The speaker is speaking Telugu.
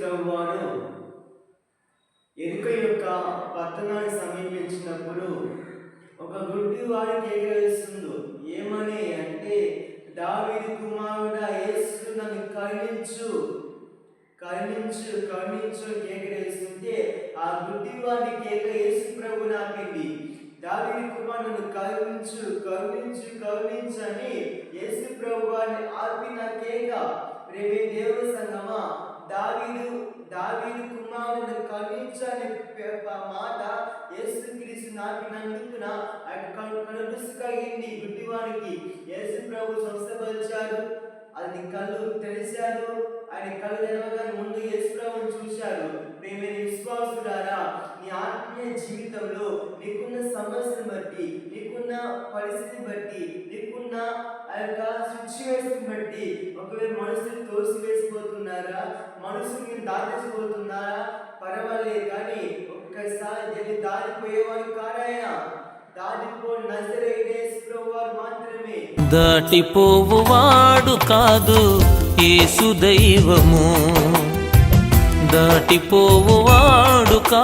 ప్రభువారు ఎరుక యొక్క పట్టణాన్ని సమీపించినప్పుడు ఒక గుడ్డి వాడి కేక వేస్తుంది. ఏమని అంటే, దావీదు కుమారుడా యేసు నన్ను కరుణించు కరుణించు కరుణించు కేక వేస్తుంటే ఆ గుడ్డి వాడి కేక యేసు ప్రభు నాకింది. దావీదు కుమారుడు కరుణించు కరుణించు కరుణించు అని యేసు ప్రభు వారిని ఆర్పిన కేక. ప్రేమే దేవుని సంగమా, దావీదు కుమారుడు కరుణించని మాట యేసుక్రీస్తు నాకినందున కనుడుసు కలిగింది గుడ్డివానికి. యేసు ప్రభు స్వస్థపరిచారు, అది కళ్ళు తెరిచారు. ఆయన కళ్ళు తెరవగానే ముందు యేసు ప్రభువును చూశారు. ప్రేమైన విశ్వాసులారా, నీ ఆత్మీయ జీవితంలో నీకున్న సమస్యను బట్టి, నీకున్న పరిస్థితిని బట్టి, నీకున్న ఆ యొక్క సిచ్యువేషన్ బట్టి ఒకవేళ మనసుని తోసివేసిపోతున్నారా, మనసుని దాటిసిపోతున్నారా, పర్వాలేదు కానీ ఒక్కసారి దాటిపోయేవారు కారాయన. దాటిపోని నజరేయుడు యేసు ప్రభువారు మాత్రమే. దాటిపోవువాడు కాదు యేసు దైవము, దాటిపోవువాడు కాదు.